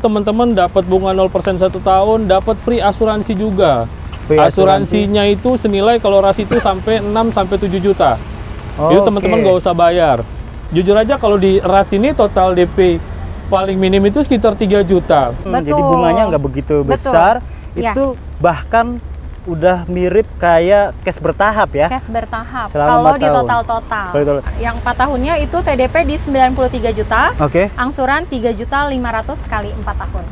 Teman-teman dapat bunga 0% 1 tahun, dapat free asuransi juga. Asuransinya itu senilai kalau ras itu sampai 6-7 juta. Itu teman-teman nggak usah bayar. Jujur aja kalau di ras ini total DP paling minim itu sekitar 3 juta. Jadi bunganya nggak begitu besar. Itu bahkan udah mirip kayak cash bertahap ya. Cash bertahap. Selama kalau di total. Yang 4 tahunnya itu TDP di 93 juta. Angsuran 3.500.000 kali 4 tahun.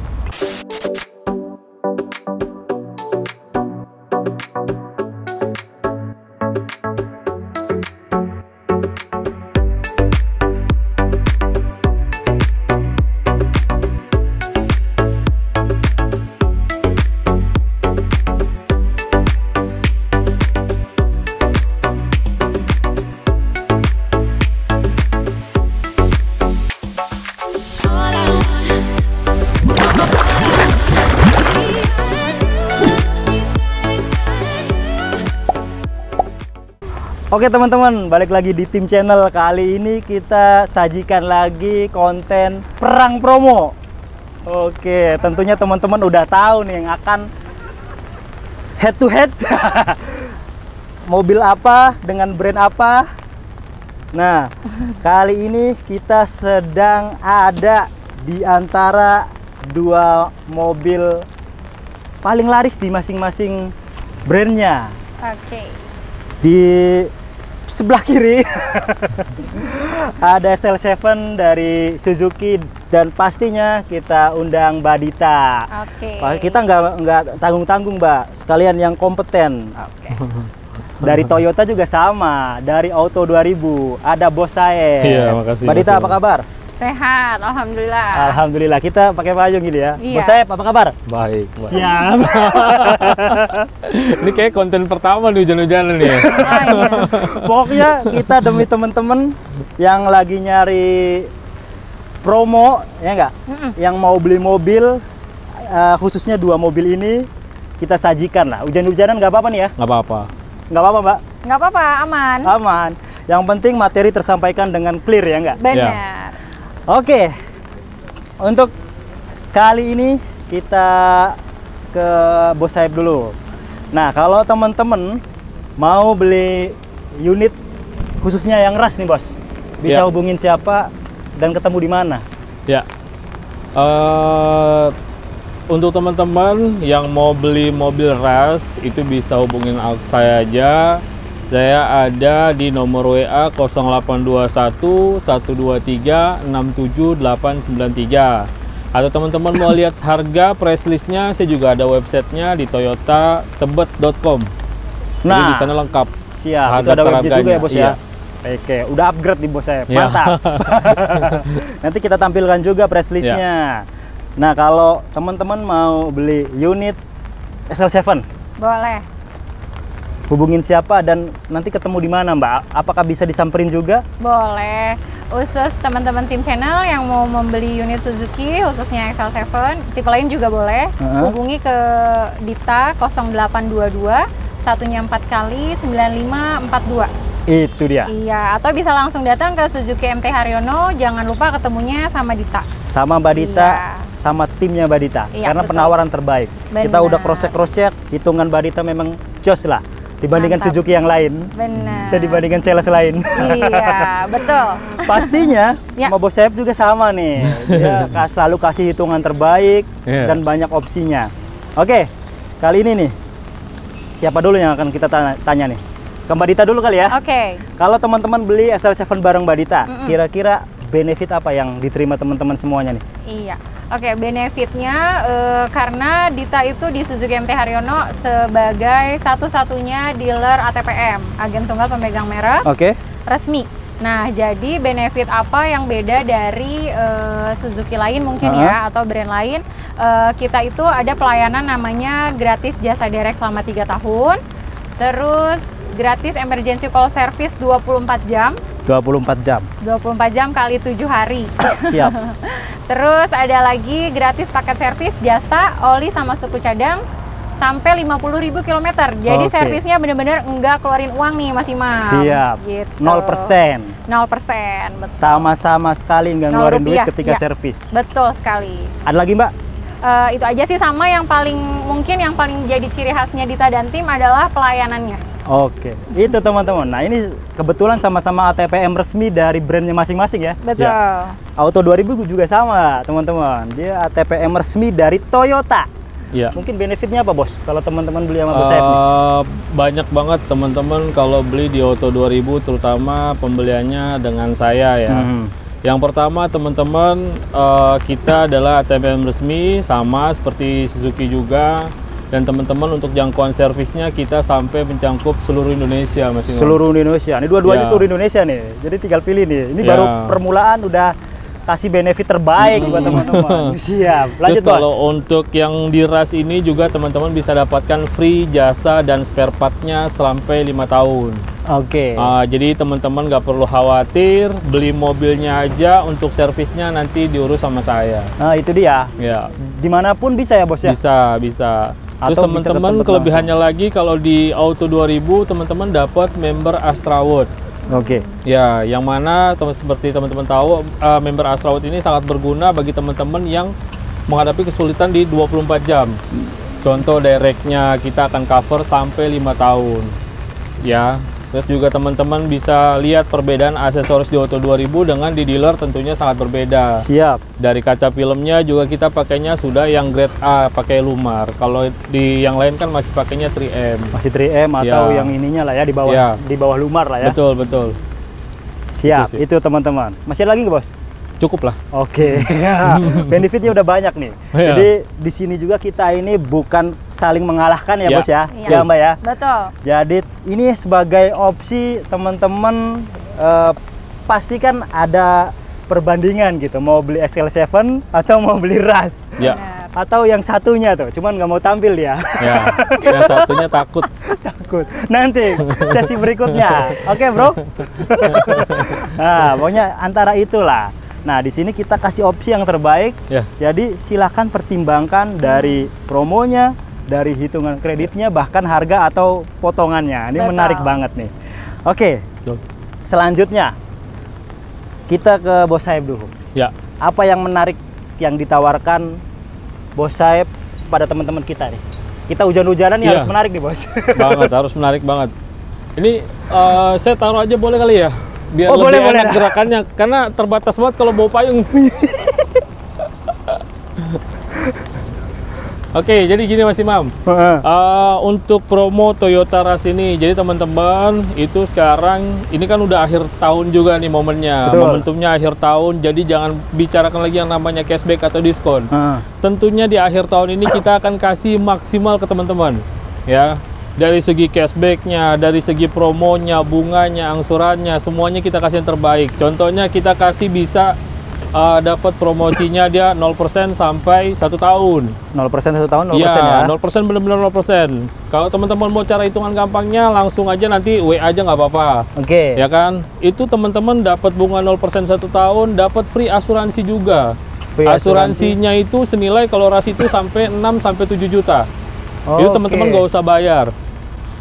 Oke teman-teman, balik lagi di Tim Channel. Kali ini kita sajikan lagi konten perang promo. Oke, tentunya teman-teman udah tahu nih yang akan head to head. Mobil apa dengan brand apa. Nah, kali ini kita sedang ada di antara dua mobil paling laris di masing-masing brandnya. Di sebelah kiri ada SL7 dari Suzuki dan pastinya kita undang Mbak Dita. Kita nggak tanggung-tanggung Mbak, sekalian yang kompeten. Dari Toyota juga sama, dari Auto 2000 ada bos saya. Iya, makasih. Mbak Dita apa kabar? Sehat, alhamdulillah. Alhamdulillah, kita pakai payung gini ya. Bos saya apa kabar? Baik. Ya. Ini kayak konten pertama di hujan-hujanan nih. Pokoknya kita demi temen-temen yang lagi nyari promo, ya enggak? Yang mau beli mobil, khususnya dua mobil ini, kita sajikan lah. Hujan-hujanan nggak apa-apa nih ya? Nggak apa-apa. Nggak apa-apa, Mbak? Nggak apa-apa, aman. Aman. Yang penting materi tersampaikan dengan clear ya enggak? Benar. Ya. Oke, untuk kali ini kita ke Bos Saib dulu. Nah, kalau teman-teman mau beli unit khususnya yang ras nih Bos, bisa hubungin siapa dan ketemu di mana? Ya, untuk teman-teman yang mau beli mobil ras itu bisa hubungin saya aja. Saya ada di nomor WA 0821 123 67893. Atau teman-teman mau lihat harga price listnya, saya juga ada websitenya di toyotatebet.com. Jadi di sana lengkap. Siap, itu ada website juga ya Bos ya? Oke, udah upgrade di Bos saya, mantap. Nanti kita tampilkan juga price listnya. Nah, kalau teman-teman mau beli unit SL7, boleh. Hubungin siapa dan nanti ketemu di mana Mbak? Apakah bisa disamperin juga? Boleh. Khusus teman-teman Tim Channel yang mau membeli unit Suzuki, khususnya XL7, tipe lain juga boleh. Hubungi ke Dita 0822 1-nya 4 kali 9542. Itu dia. Iya, atau bisa langsung datang ke Suzuki MT Haryono. Jangan lupa ketemunya sama Dita. Sama Mbak Dita, sama timnya Mbak Dita. Karena penawaran terbaik. Kita udah cross-check, hitungan Mbak Dita memang jos lah dibandingkan Suzuki yang lain. Dan dibandingkan sales lain. Iya, betul. Pastinya sama Bos Saib juga sama nih. Dia selalu kasih hitungan terbaik dan banyak opsinya. Oke, kali ini nih siapa dulu yang akan kita tanya nih? Ke Mbak Dita dulu kali ya. Kalau teman-teman beli SL7 bareng Mbak Dita, kira-kira benefit apa yang diterima teman-teman semuanya nih? Iya. Benefitnya karena Dita itu di Suzuki MT Haryono sebagai satu-satunya dealer ATPM, agen tunggal pemegang merek resmi. Nah, jadi benefit apa yang beda dari Suzuki lain mungkin ya, atau brand lain? Kita itu ada pelayanan namanya gratis jasa derek selama 3 tahun, terus gratis emergency call service 24 jam. 24 jam. 24 jam kali 7 hari. Siap. Terus ada lagi gratis paket servis jasa oli sama suku cadang sampai 50.000 km. Jadi servisnya bener-bener enggak keluarin uang nih Mas Imam. Siap. Gitu. 0%. 0%, betul. Sama-sama sekali nggak ngeluarin duit ketika servis. Betul sekali. Ada lagi Mbak? Itu aja sih, sama yang paling jadi ciri khasnya Dita dan tim adalah pelayanannya. Oke, itu teman-teman. Nah ini kebetulan sama-sama ATPM resmi dari brandnya masing-masing ya. Betul. Ya. Auto 2000 juga sama teman-teman. Dia ATPM resmi dari Toyota. Ya. Mungkin benefitnya apa bos? Kalau teman-teman beli sama bos saya banyak banget teman-teman kalau beli di Auto 2000, terutama pembeliannya dengan saya ya. Yang pertama teman-teman, kita adalah ATPM resmi sama seperti Suzuki juga. Dan teman-teman untuk jangkauan servisnya kita sampai mencakup seluruh Indonesia Mas Imam. Seluruh Indonesia. Ini dua-duanya seluruh Indonesia nih. Jadi tinggal pilih nih. Ini baru permulaan udah kasih benefit terbaik buat teman-teman. Siap. Lanjut. Terus kalau untuk yang di RAS ini juga teman-teman bisa dapatkan free jasa dan spare part-nya sampai 5 tahun. Oke. Jadi teman-teman nggak perlu khawatir, beli mobilnya aja, untuk servisnya nanti diurus sama saya. Nah itu dia. Ya. Dimanapun bisa ya bos ya? Bisa. Terus teman-teman kelebihannya lagi kalau di Auto 2000 teman-teman dapat member Astraword. Oke. Ya, yang mana seperti teman-teman tahu, member Astraword ini sangat berguna bagi teman-teman yang menghadapi kesulitan di 24 jam. Contoh directnya kita akan cover sampai 5 tahun. Ya. Terus juga teman-teman bisa lihat perbedaan aksesoris di Auto 2000 dengan di dealer tentunya sangat berbeda. Siap. Dari kaca filmnya juga kita pakainya sudah yang grade A, pakai Lumar. Kalau di yang lain kan masih pakainya 3M. Masih 3M atau yang ininya lah ya, di bawah Lumar lah ya. Betul. Siap, itu teman-teman. Masih ada lagi nggak bos? Cukup lah. Oke. Benefitnya udah banyak nih. Jadi di sini juga kita ini bukan saling mengalahkan ya bos ya. Ya Mbak ya. Betul. Jadi ini sebagai opsi teman-teman, pasti kan ada perbandingan gitu. Mau beli XL7 atau mau beli RAS. Ya. Atau yang satunya tuh, cuman nggak mau tampil dia. Ya. Yang satunya takut. Takut. Nanti sesi berikutnya. Oke bro. Nah pokoknya antara itulah. Nah, di sini kita kasih opsi yang terbaik. Jadi silahkan pertimbangkan dari promonya, dari hitungan kreditnya, bahkan harga atau potongannya. Ini menarik banget nih. Oke. Selanjutnya kita ke Bos Saeb dulu. Ya. Apa yang menarik yang ditawarkan Bos Saeb pada teman-teman kita nih? Kita hujan-hujanan nih harus menarik nih, Bos. Banget, harus menarik banget. Ini saya taruh aja boleh kali ya? Biar lebih enak gerakannya, karena terbatas banget kalau bawa payung. Oke, jadi gini Mas Imam, untuk promo Toyota RAS ini, jadi teman-teman itu sekarang ini kan udah akhir tahun juga nih momennya. Betul. Momentumnya akhir tahun, jadi jangan bicarakan lagi yang namanya cashback atau diskon. Tentunya di akhir tahun ini kita akan kasih maksimal ke teman-teman, ya. Dari segi cashbacknya, dari segi promonya, bunganya, angsurannya, semuanya kita kasih yang terbaik. Contohnya kita kasih bisa dapat promosinya dia 0% sampai 1 tahun. 0% 1 tahun, 0% ya? 0% benar-benar 0%. Kalau teman-teman mau cara hitungan gampangnya, langsung aja nanti WA aja nggak apa-apa. Oke. Ya kan? Itu teman-teman dapat bunga 0% 1 tahun, dapat free asuransi juga. Asuransinya itu senilai kalau RAS itu sampai 6-7 juta. Itu teman-teman nggak usah bayar.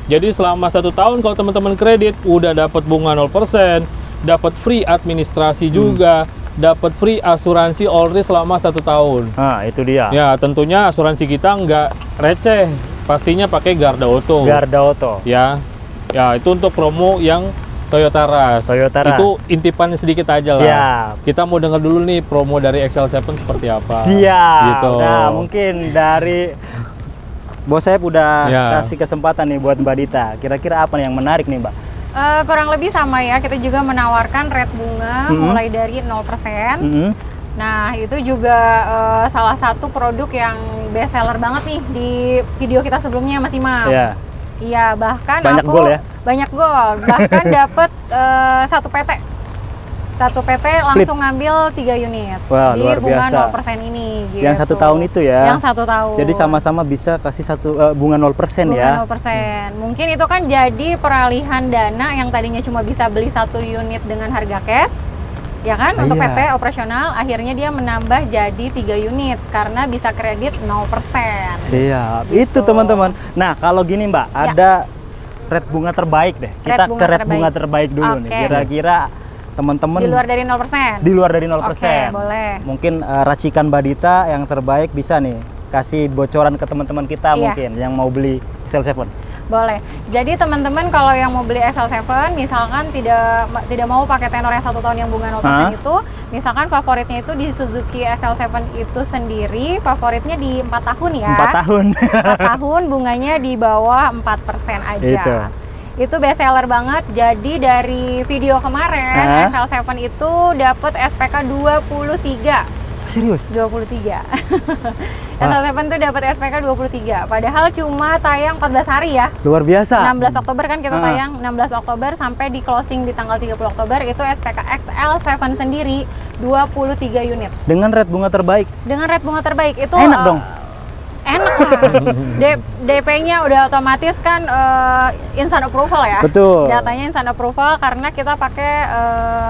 Jadi selama 1 tahun kalau teman-teman kredit udah dapat bunga 0%, dapat free administrasi juga, dapat free asuransi all risk selama 1 tahun. Nah, itu dia. Ya, tentunya asuransi kita nggak receh, pastinya pakai Garda Auto. Garda Auto. Ya, itu untuk promo yang Toyota RAS. Itu intipannya sedikit aja lah. Siap. Kita mau dengar dulu nih promo dari XL7 seperti apa. Siap. Gitu. Nah, mungkin dari Bos Saeb udah kasih kesempatan nih buat Mbak Dita. Kira-kira apa nih yang menarik nih, Mbak? Kurang lebih sama ya. Kita juga menawarkan rate bunga mulai dari 0%. Nah, itu juga salah satu produk yang best seller banget nih di video kita sebelumnya, Mas Imam. Iya, bahkan banyak gol ya? Banyak gol. Bahkan dapat 1 PT. 1 PT langsung ngambil 3 unit. Wah, di luar bunga biasa. 0% ini. Gitu. Yang 1 tahun itu ya? Yang 1 tahun. Jadi sama-sama bisa kasih bunga 0% ya? Bunga 0%. Mungkin itu kan jadi peralihan dana yang tadinya cuma bisa beli 1 unit dengan harga cash. ya kan, untuk PT operasional, akhirnya dia menambah jadi 3 unit karena bisa kredit 0%. Siap, gitu. Itu teman-teman. Nah kalau gini Mbak, ada rate bunga terbaik deh. Kita ke rate bunga terbaik dulu nih. Kira-kira teman-teman di luar dari 0%? Di luar dari 0%. Boleh. Mungkin racikan Mbak Dita yang terbaik bisa nih kasih bocoran ke teman-teman kita mungkin yang mau beli XL7. Boleh. Jadi teman-teman kalau yang mau beli XL7 misalkan tidak mau pakai tenor yang 1 tahun yang bunga 0% itu, misalkan favoritnya itu di Suzuki XL7 itu sendiri favoritnya di 4 tahun ya. 4 tahun. 4 tahun bunganya di bawah 4% aja. Itu best seller banget. Jadi dari video kemarin XL7 itu dapat SPK 23. Serius? 23. XL7 tuh dapat SPK 23. Padahal cuma tayang 14 hari ya. Luar biasa. 16 Oktober kan kita tayang, 16 Oktober sampai di closing di tanggal 30 Oktober itu SPK XL7 sendiri 23 unit. Dengan rate bunga terbaik. Dengan rate bunga terbaik itu enak dong. Enak lah. DP-nya udah otomatis kan instant approval ya. Betul. Datanya instant approval karena kita pakai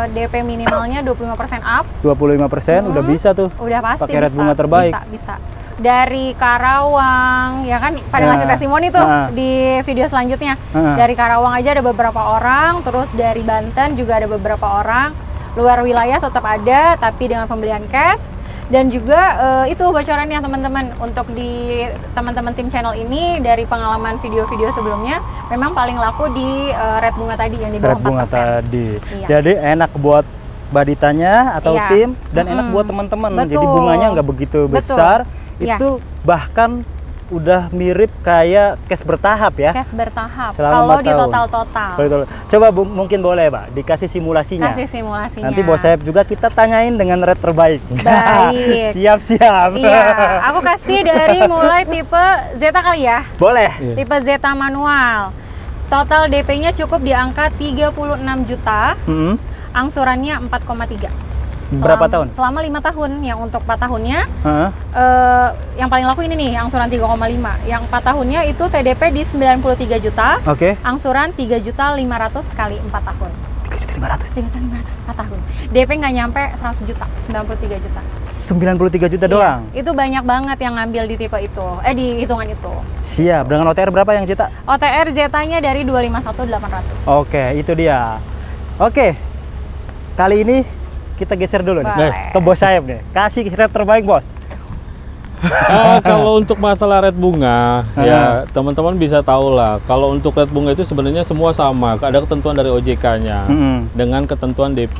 DP minimalnya 25% up. 25% udah bisa tuh. Udah pasti pakai rate bunga terbaik. Bisa. Dari Karawang ya kan pada ngasih testimoni tuh di video selanjutnya. Dari Karawang aja ada beberapa orang, terus dari Banten juga ada beberapa orang. Luar wilayah tetap ada tapi dengan pembelian cash. Dan juga itu bocorannya teman-teman, untuk di teman-teman tim channel ini dari pengalaman video-video sebelumnya memang paling laku di rate bunga tadi yang di bawah 4%. Rate bunga tadi. Jadi enak buat Mbak Ditanya atau tim dan enak buat teman-teman. Jadi bunganya nggak begitu besar. Itu bahkan udah mirip kayak cash bertahap ya. Cash bertahap. Kalau di total-total. Coba mungkin boleh Pak dikasih simulasinya. Kasih simulasinya. Nanti bos saya juga kita tanyain dengan rate terbaik. Baik. Siap-siap. Iya, aku kasih dari mulai tipe Zeta kali ya. Boleh. Tipe Zeta manual. Total DP-nya cukup di angka 36 juta. Angsurannya 4,3. Berapa tahun? Selama 5 tahun. Yang untuk 4 tahunnya yang paling laku ini nih, angsuran 3,5. Yang 4 tahunnya itu TDP di 93 juta. Angsuran 3.500.000 kali 4 tahun. 3.500. 3.500 4 tahun. DP nggak nyampe 100 juta, 93 juta. 93 juta doang. Itu banyak banget yang ngambil di tipe itu. Di hitungan itu. Siap. Dengan OTR berapa yang Zeta? OTR Zetanya dari 251.800. Oke, itu dia. Oke. Kali ini kita geser dulu nih ke bos Saeb nih. Kasih rate terbaik, bos. Kalau untuk masalah rate bunga, ya teman-teman bisa tahu lah. Kalau untuk rate bunga itu sebenarnya semua sama. Ada ketentuan dari OJK-nya dengan ketentuan DP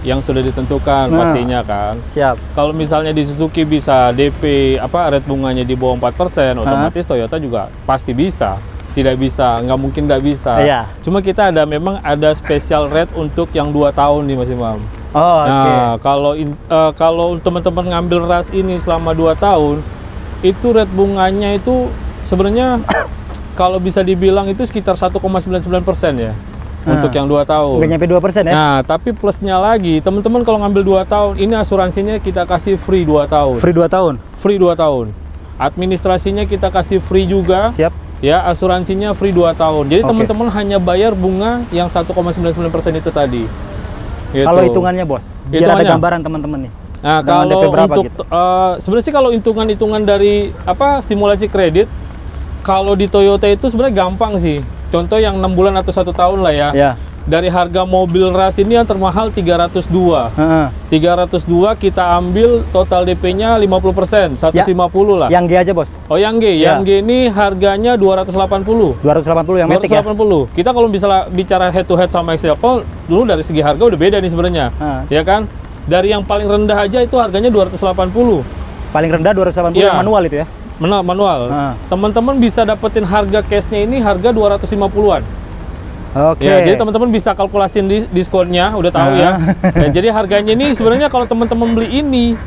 yang sudah ditentukan pastinya kan. Siap. Kalau misalnya di Suzuki bisa DP rate bunganya di bawah 4%, otomatis Toyota juga pasti bisa. Tidak bisa, nggak mungkin nggak bisa. Cuma kita memang ada special rate untuk yang 2 tahun nih Mas Imam. Nah, kalau teman-teman ngambil RAS ini selama 2 tahun, itu rate bunganya itu sebenarnya kalau bisa dibilang itu sekitar 1,99% ya. Untuk yang 2 tahun. Nggak nyampe 2% ya? Nah, tapi plusnya lagi, teman-teman kalau ngambil 2 tahun, ini asuransinya kita kasih free 2 tahun. Free 2 tahun? Free 2 tahun. Administrasinya kita kasih free juga. Siap. Ya, asuransinya free 2 tahun. Jadi teman-teman hanya bayar bunga yang 1,99% itu tadi. Gitu. Kalau hitungannya bos, biar ada gambaran teman-teman nih. Nah, kalau untuk gitu? Sebenarnya sih kalau hitungan-hitungan dari simulasi kredit, kalau di Toyota itu sebenarnya gampang sih. Contoh yang 6 bulan atau 1 tahun lah ya. Dari harga mobil RAS ini yang termahal 302. 302 kita ambil total DP-nya 50%, 150 lah. Yang G aja, bos. Oh, yang G. Yang G ini harganya 280. 280 yang Matic ya? 280. Kita kalau bisa bicara head to head sama XL7, dulu dari segi harga udah beda nih sebenarnya. Ya kan? Dari yang paling rendah aja itu harganya 280. Paling rendah 280 yang manual itu ya? Manual. Teman-teman bisa dapetin harga cashnya ini harga 250-an. Ya, jadi teman-teman bisa kalkulasin diskonnya, udah tahu ya. Jadi harganya ini sebenarnya kalau teman-teman beli ini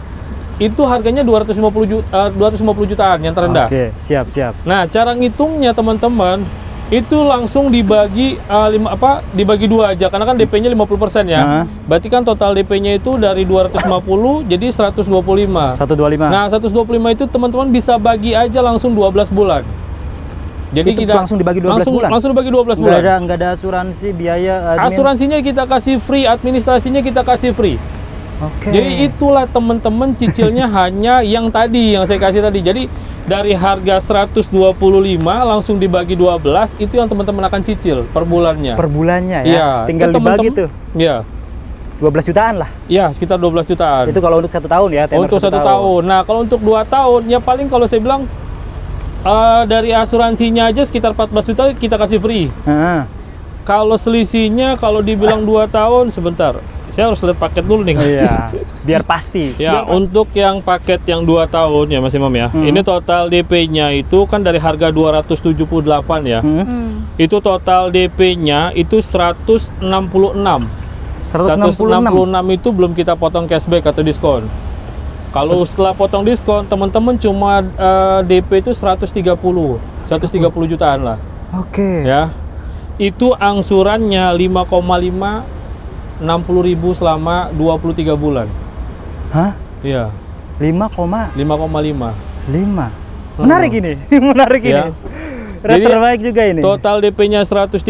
itu harganya 250 jutaan yang terendah. Siap. Nah, cara ngitungnya teman-teman itu langsung dibagi dibagi 2 aja karena kan DP-nya 50% ya. Berarti kan total DP-nya itu dari 250 jadi 125. 125. Nah, 125 itu teman-teman bisa bagi aja langsung 12 bulan. Jadi kita langsung dibagi 12 bulan? Langsung dibagi 12 bulan. Nggak ada asuransi, biaya admin? Asuransinya kita kasih free, administrasinya kita kasih free. Jadi itulah teman-teman cicilnya hanya yang tadi yang saya kasih tadi. Jadi dari harga 125 langsung dibagi 12 itu yang teman-teman akan cicil per bulannya. Per bulannya ya. Iya, Tinggal dibagi tuh. Iya. 12 jutaan lah. Iya, sekitar 12 jutaan. Itu kalau untuk 1 tahun ya, untuk 1 tahun. Nah, kalau untuk 2 tahun ya paling kalau saya bilang dari asuransinya aja sekitar 14 juta kita kasih free. Kalau selisihnya kalau dibilang 2 tahun sebentar. Saya harus lihat paket dulu nih. Iya, biar pasti. Ya, untuk yang paket yang 2 tahun ya Mas Imam ya. Ini total DP-nya itu kan dari harga 278 ya. Itu total DP-nya itu 166. 166 itu belum kita potong cashback atau diskon. Kalau setelah potong diskon, teman-teman cuma DP itu 130 jutaan lah. Ya. Itu angsurannya 5,5 60.000 selama 23 bulan. Hah? Iya. 5,5. Menarik ini. Menarik ini. Rate terbaik juga ini. Total DP-nya 130,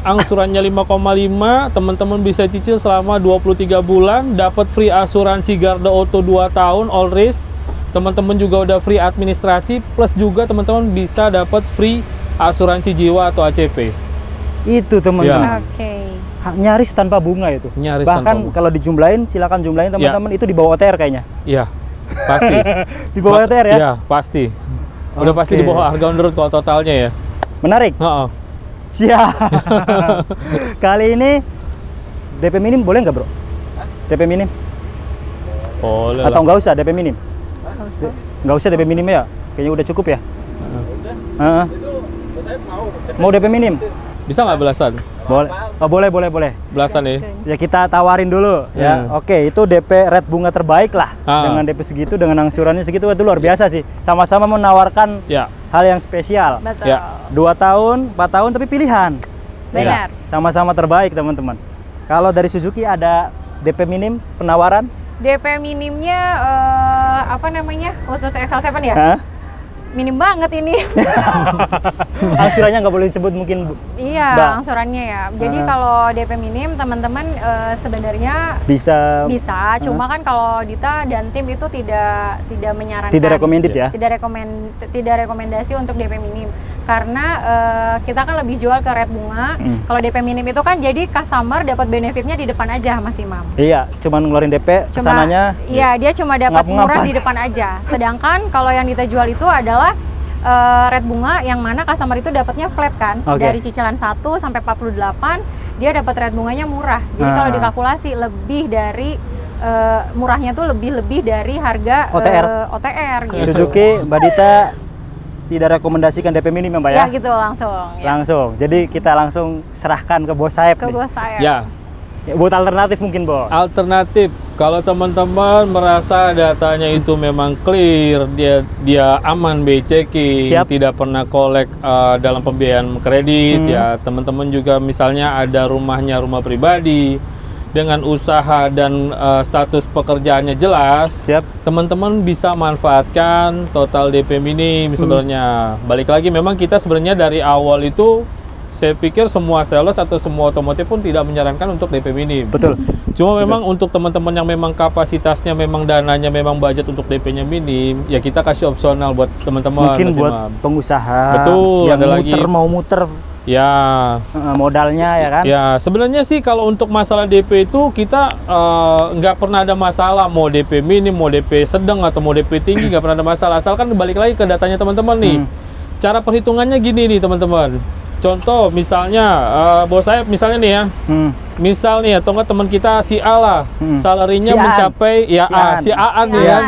angsurannya 5,5, teman-teman bisa cicil selama 23 bulan, dapat free asuransi Garda Auto 2 tahun all risk. Teman-teman juga udah free administrasi, plus juga teman-teman bisa dapat free asuransi jiwa atau ACP. Itu teman-teman. Nyaris tanpa bunga itu. Nyaris bahkan kalau dijumlahin, silakan jumlahin teman-teman, itu di bawah OTR kayaknya. Iya, pasti. Di bawah OTR ya? Iya, pasti. Udah pasti di bawah harga on the road kalau totalnya ya. Menarik. Siap. Kali ini DP minim boleh nggak bro? DP minim? Boleh. Atau nggak usah DP minim? Nggak usah DP minim ya? Kayaknya udah cukup ya? Mau DP minim? Bisa nggak belasan? Boleh. Oh, boleh. Belasan ya? Ya kita tawarin dulu ya. Oke, itu DP red bunga terbaik lah. Dengan DP segitu, dengan angsurannya segitu, itu luar biasa sih. Sama-sama menawarkan hal yang spesial. Betul. 2 tahun, 4 tahun, tapi pilihan. Benar. Sama-sama terbaik teman-teman. Kalau dari Suzuki ada DP minim penawaran? DP minimnya apa namanya? Khusus XL7 ya? Minim banget ini. Angsurannya nggak boleh disebut mungkin. Iya, angsurannya ya. Jadi kalau DP minim teman-teman sebenarnya bisa. Cuma kan kalau Dita dan tim itu tidak menyarankan. Tidak recommended ya? Tidak rekomendasi untuk DP minim. Karena kita kan lebih jual ke red bunga. Kalau DP minim itu kan jadi customer dapat benefitnya di depan aja Mas Imam. Iya, cuma ngeluarin DP kesananya. Iya, dia cuma dapat murah di depan aja. Sedangkan kalau yang kita jual itu adalah red bunga yang mana customer itu dapatnya flat kan. Dari cicilan 1 sampai 48 dia dapat red bunganya murah. Jadi kalau dikalkulasi lebih dari murahnya tuh lebih dari harga OTR gitu. Suzuki, Mbak Dita tidak rekomendasikan DP minim ya Mbak ya? Ya gitu langsung. Langsung. Jadi kita langsung serahkan ke bos sayap. Bos sayap. Ya. Buat alternatif mungkin bos. Alternatif, kalau teman-teman merasa datanya itu memang clear, dia aman BI checking, tidak pernah kolek dalam pembiayaan kredit, ya teman-teman juga misalnya ada rumah pribadi dengan usaha dan status pekerjaannya jelas, teman-teman bisa manfaatkan total DP minim sebenarnya. Balik lagi, memang kita sebenarnya dari awal itu saya pikir semua sales atau semua otomotif pun tidak menyarankan untuk DP minim. Betul. Cuma memang untuk teman-teman yang memang kapasitasnya, memang dananya, memang budget untuk DP-nya minim, ya kita kasih opsional buat teman-teman. Mungkin buat pengusaha. Betul. Yang mau muter. Ya. Modalnya ya kan? Ya, sebenarnya sih kalau untuk masalah DP itu kita nggak pernah ada masalah. Mau DP minim, mau DP sedang, atau mau DP tinggi, nggak pernah ada masalah. Asalkan balik lagi ke datanya teman-teman nih. Cara perhitungannya gini nih teman-teman. Contoh misalnya bos saya misalnya nih ya, misal nih atau enggak teman kita si A lah, salarinya mencapai ya si Aan nih ya,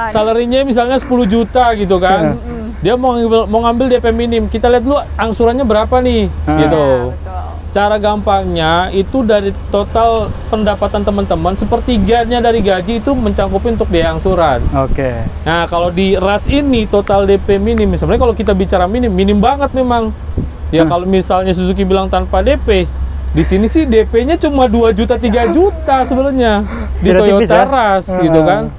salarinya misalnya 10 juta gitu kan, dia mau ngambil DP minim, kita lihat dulu angsurannya berapa nih, gitu. Cara gampangnya itu dari total pendapatan teman-teman, sepertiganya dari gaji itu mencakupi untuk biaya angsuran. Nah kalau di RAS ini total DP minim, sebenarnya kalau kita bicara minim banget memang. Ya kalau misalnya Suzuki bilang tanpa DP, di sini sih DP-nya cuma 2 juta 3 juta sebenarnya di Toyota RAS gitu kan.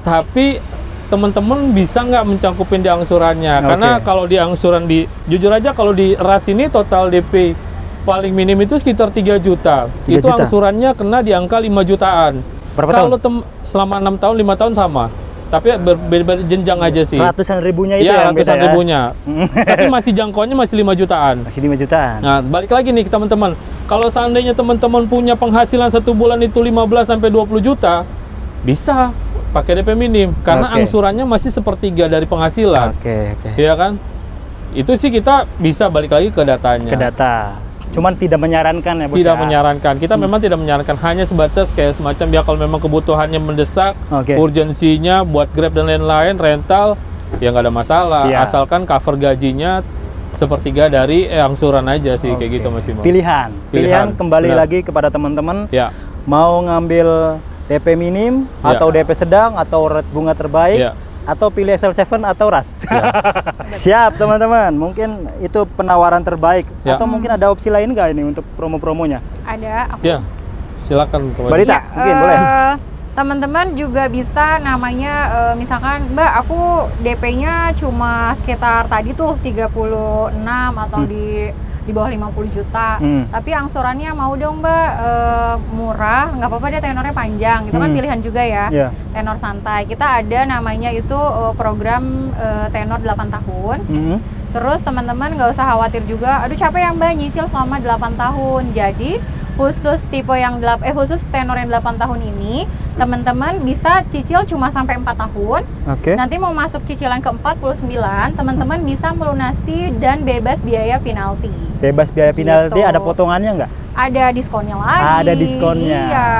Tapi teman-teman bisa nggak mencangkupin di angsurannya? Karena kalau di angsuran jujur aja kalau di RAS ini total DP paling minim itu sekitar 3 juta. Itu angsurannya kena di angka 5 jutaan. Berapa tahun? Selama 6 tahun, 5 tahun sama. Tapi berbeda jenjang aja sih. Ratusan ribunya itu ya, yang beda ratusan ribunya. Tapi masih jangkauannya masih 5 jutaan. Masih 5 jutaan. Nah, balik lagi nih teman-teman. Kalau seandainya teman-teman punya penghasilan 1 bulan itu 15 sampai 20 juta, bisa pakai DP minim karena angsurannya masih sepertiga dari penghasilan. Iya kan? Itu sih kita bisa balik lagi ke datanya. Ke data. Cuman tidak menyarankan ya, Bos. Tidak menyarankan. Kita memang tidak menyarankan, hanya sebatas kayak semacam ya kalau memang kebutuhannya mendesak, urgensinya buat Grab dan lain-lain, rental, ya nggak ada masalah. Asalkan cover gajinya sepertiga dari angsuran aja sih, kayak gitu Mas Imam. Pilihan kembali lagi kepada teman-teman. Ya. Mau ngambil DP minim atau DP sedang atau rate bunga terbaik. Atau pilih SL7 atau RAS. Siap teman-teman, mungkin itu penawaran terbaik. Atau mungkin ada opsi lain nggak ini untuk promo-promonya? Ada. Ya, silakan. Mbak Dita, mungkin boleh. Teman-teman juga bisa namanya, misalkan Mbak aku DP-nya cuma sekitar tadi tuh 36 atau di bawah 50 juta, tapi angsurannya mau dong Mbak murah, nggak apa-apa deh tenornya panjang, itu kan pilihan juga ya, tenor santai. Kita ada namanya itu program tenor 8 tahun, terus teman-teman nggak usah khawatir juga, aduh capek ya Mbak nyicil selama 8 tahun, jadi khusus tipe yang khusus tenor yang 8 tahun ini, teman-teman bisa cicil cuma sampai 4 tahun. Nanti mau masuk cicilan ke 49, teman-teman bisa melunasi dan bebas biaya penalti. Bebas biaya penalti, ada potongannya nggak? Ada diskonnya lagi. Ada diskonnya. Iya.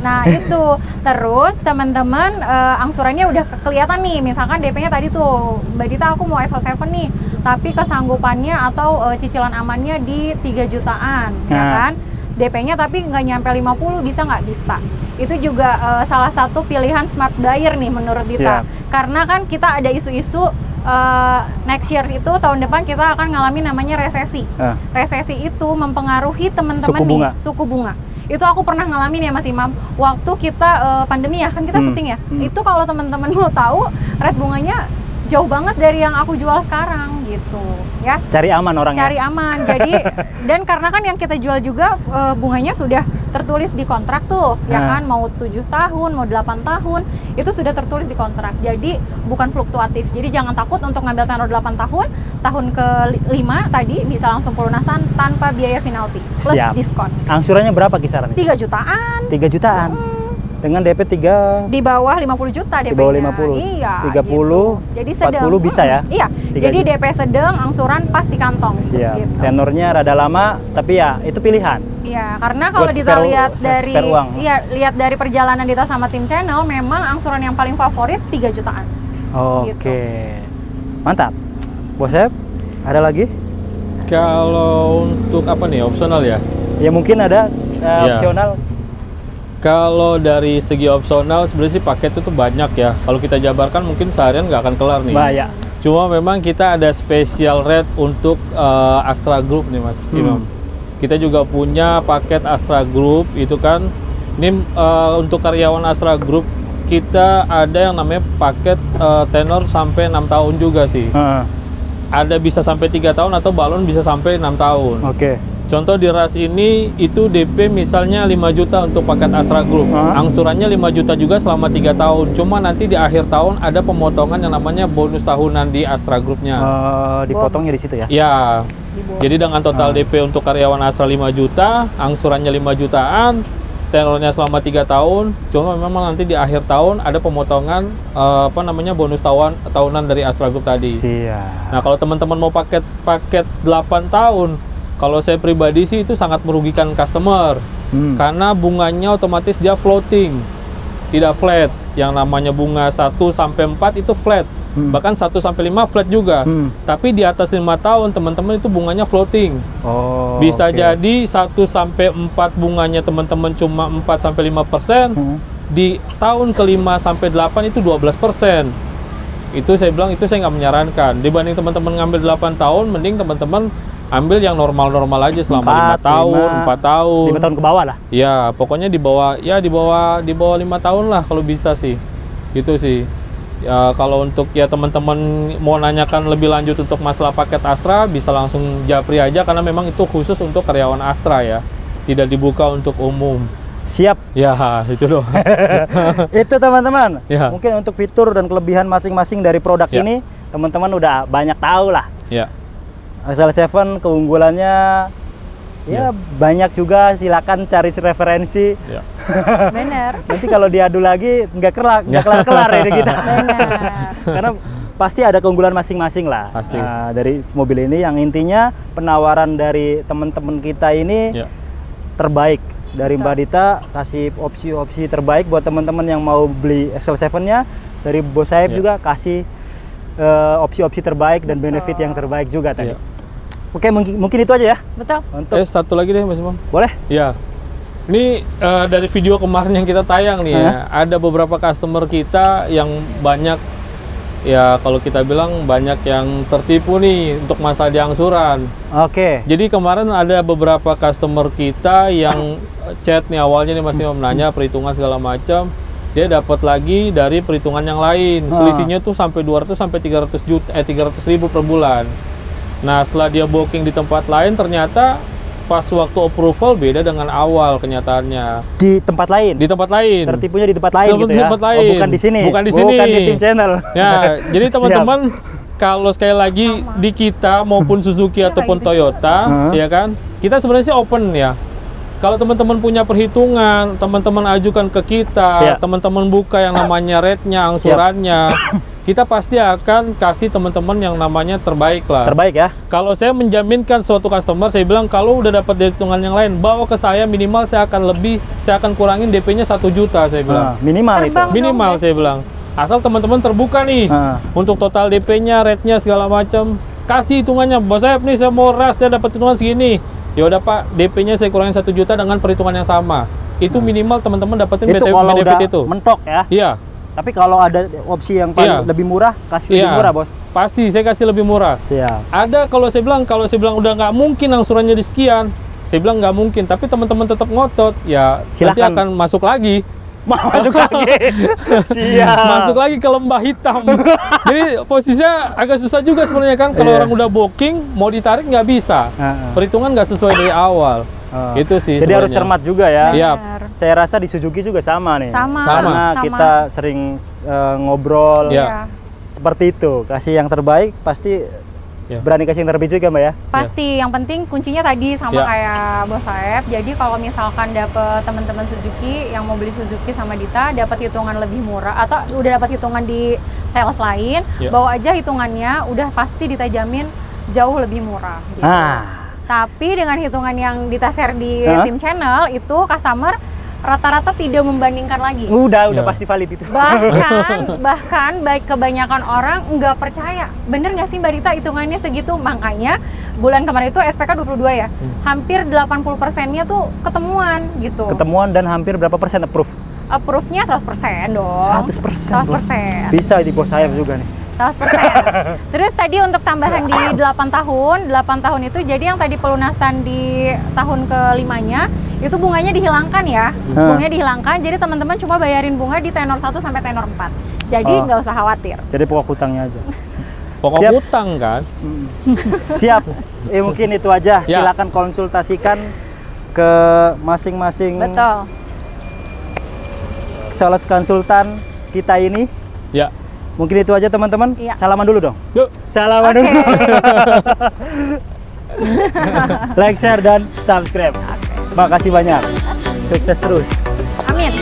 Nah itu, terus teman-teman angsurannya udah kelihatan nih, misalkan DP-nya tadi tuh, Mbak Dita aku mau SL7 nih, tapi kesanggupannya atau cicilan amannya di 3 jutaan, ya kan? DP-nya tapi nggak nyampe 50, bisa nggak? Bisa. Itu juga salah satu pilihan smart buyer nih menurut Dita. Karena kan kita ada isu-isu next year itu, tahun depan kita akan ngalamin namanya resesi. Resesi itu mempengaruhi teman-teman nih, suku bunga. Itu aku pernah ngalamin ya Mas Imam, waktu kita pandemi ya, kan kita syuting ya, itu kalau teman-teman mau tahu rate bunganya jauh banget dari yang aku jual sekarang gitu ya. Cari aman orangnya. Cari aman. Jadi dan karena kan yang kita jual juga bunganya sudah tertulis di kontrak tuh, ya kan, mau 7 tahun, mau 8 tahun, itu sudah tertulis di kontrak. Jadi bukan fluktuatif. Jadi jangan takut untuk ngambil tenor 8 tahun, tahun ke-5 tadi bisa langsung pelunasan tanpa biaya penalti plus diskon. Angsurannya berapa kisaran? 3 jutaan. 3 jutaan. Dengan DP 3 di bawah 50 juta DP-nya. Di bawah 50. Iya. 30. Gitu. Jadi sedang. 40 bisa ya? Iya. Jadi DP sedang, angsuran pas di kantong. Siap. Gitu. Tenornya rada lama, tapi ya itu pilihan. Iya, karena kalau kita lihat dari lihat dari perjalanan Dita sama tim channel, memang angsuran yang paling favorit 3 jutaan. Oke. Mantap. Bos Saeb, ada lagi? Kalau untuk apa nih, opsional ya? Ya mungkin ada opsional. Kalau dari segi opsional sebenarnya sih paket itu banyak ya. Kalau kita jabarkan mungkin seharian nggak akan kelar nih. Banyak. Cuma memang kita ada special rate untuk Astra Group nih Mas Imam. Kita juga punya paket Astra Group itu kan. Ini untuk karyawan Astra Group kita ada yang namanya paket tenor sampai 6 tahun juga sih. Ada bisa sampai 3 tahun atau balon bisa sampai 6 tahun. Contoh di RAS ini itu DP misalnya 5 juta untuk paket Astra Group. Angsurannya 5 juta juga selama 3 tahun. Cuma nanti di akhir tahun ada pemotongan yang namanya bonus tahunan di Astra Group-nya. Dipotongnya di situ ya? Ya. Jadi dengan total DP untuk karyawan Astra 5 juta, angsurannya 5 jutaan, tenornya selama 3 tahun. Cuma memang nanti di akhir tahun ada pemotongan bonus tahunan dari Astra Group tadi. Nah, kalau teman-teman mau paket 8 tahun, kalau saya pribadi sih itu sangat merugikan customer karena bunganya otomatis dia floating, tidak flat. Yang namanya bunga 1 sampai 4 itu flat, bahkan 1 sampai 5 flat juga. Tapi di atas 5 tahun teman-teman itu bunganya floating. Bisa jadi 1 sampai 4 bunganya teman-teman cuma 4 sampai 5%, di tahun ke-5 sampai 8 itu 12%. Itu saya bilang itu saya nggak menyarankan. Dibanding teman-teman ngambil 8 tahun, mending teman-teman ambil yang normal-normal aja selama 5 tahun, 4 tahun. 5 tahun ke bawah lah. Ya, pokoknya di bawah 5 tahun lah kalau bisa sih. Gitu sih. Ya, kalau untuk ya teman-teman mau nanyakan lebih lanjut untuk masalah paket Astra, bisa langsung japri aja karena memang itu khusus untuk karyawan Astra ya. Tidak dibuka untuk umum. Siap. Ya, itu doang. Itu teman-teman. Ya. Mungkin untuk fitur dan kelebihan masing-masing dari produk ini, teman-teman udah banyak tahu lah. Ya. Axel 7 keunggulannya ya banyak juga, silakan cari referensi. Ya. Bener. Nanti kalau diadu lagi nggak kelar-kelar ini kita. Bener. Karena pasti ada keunggulan masing-masing lah. Pasti. Dari mobil ini yang intinya penawaran dari teman-teman kita ini terbaik. Dari Mbak Dita kasih opsi-opsi terbaik buat teman-teman yang mau beli Axel 7-nya. Dari Bos Saeb juga kasih opsi-opsi terbaik dan benefit yang terbaik juga tadi. Oke, mungkin itu aja ya. Betul. Untuk satu lagi deh Mas Imam. Boleh? Ya. Ini dari video kemarin yang kita tayang nih ya, ada beberapa customer kita yang banyak, ya kalau kita bilang banyak yang tertipu nih untuk masalah diangsuran. Oke. Jadi kemarin ada beberapa customer kita yang chat nih awalnya nih Mas Imam nanya perhitungan segala macam. Dia dapat lagi dari perhitungan yang lain. Selisihnya tuh sampai 200 sampai 300.000 per bulan. Nah, setelah dia booking di tempat lain ternyata pas waktu approval beda dengan awal kenyataannya. Di tempat lain? Di tempat lain. Tertipunya di tempat lain gitu ya? Di tempat lain. Oh, bukan di sini? Bukan di sini. Bukan di tim channel. Ya, jadi teman-teman kalau sekali lagi di kita maupun Suzuki ataupun Toyota, ya kan, kita sebenarnya sih open ya. Kalau teman-teman punya perhitungan, teman-teman ajukan ke kita, teman-teman buka yang namanya rate-nya, angsurannya, kita pasti akan kasih teman-teman yang namanya terbaik lah. Terbaik ya? Kalau saya menjaminkan suatu customer, saya bilang kalau udah dapat hitungan yang lain, bawa ke saya minimal saya akan kurangin DP-nya 1 juta, saya bilang. Minimal itu? Minimal saya bilang. Asal teman-teman terbuka nih, untuk total DP-nya, rate-nya, segala macam. Kasih hitungannya, Bos Saeb nih saya mau ras, dia dapat hitungan segini. Ya udah Pak, DP-nya saya kurangin 1 juta dengan perhitungan yang sama. Itu minimal teman-teman dapetin itu kalau benefit udah itu. Mentok ya? Iya. Tapi kalau ada opsi yang paling lebih murah, kasih lebih murah, Bos? Pasti, saya kasih lebih murah. Siap. Ada kalau saya bilang udah nggak mungkin angsurannya di sekian, saya bilang nggak mungkin. Tapi teman-teman tetap ngotot, ya nanti akan masuk lagi. Masuk lagi. Siap. Masuk lagi ke lembah hitam. Jadi posisinya agak susah juga sebenarnya kan. Kalau orang udah booking, mau ditarik nggak bisa. Perhitungan nggak sesuai dari awal. Itu sih. Jadi harus cermat juga ya. Iya. Saya rasa di Suzuki juga sama nih. Sama. Kita sering ngobrol. Seperti itu. Kasih yang terbaik pasti. Berani kasih yang terbaik juga Mbak ya? Pasti, yang penting kuncinya tadi sama kayak Bos Saeb. Jadi kalau misalkan dapet teman-teman Suzuki yang mau beli Suzuki sama Dita, dapat hitungan lebih murah atau udah dapat hitungan di sales lain, bawa aja hitungannya, udah pasti Dita jamin jauh lebih murah. Gitu. Tapi dengan hitungan yang Dita share di tim channel itu customer rata-rata tidak membandingkan lagi. Udah pasti valid itu. Bahkan baik kebanyakan orang nggak percaya. Bener nggak sih Mbak Dita hitungannya segitu? Makanya bulan kemarin itu SPK 22 ya. Hampir 80%-nya tuh ketemuan gitu. Ketemuan dan hampir berapa persen approve? Approve-nya 100% dong. 100%. Bisa di Bos Saeb juga nih. 100%. Terus tadi untuk tambahan di 8 tahun itu jadi yang tadi pelunasan di tahun ke-5-nya itu bunganya dihilangkan ya. Bunganya dihilangkan, jadi teman-teman cuma bayarin bunga di tenor 1 sampai tenor 4. Jadi nggak usah khawatir. Jadi pokok hutangnya aja. Pokok hutang kan? Siap. Mungkin itu aja. Silakan konsultasikan ke masing-masing sales konsultan kita ini. Ya. Mungkin itu aja teman-teman. Salaman dulu dong. Yuk. Salaman dulu. Like, share, dan subscribe. Makasih banyak. Sukses terus. Amin.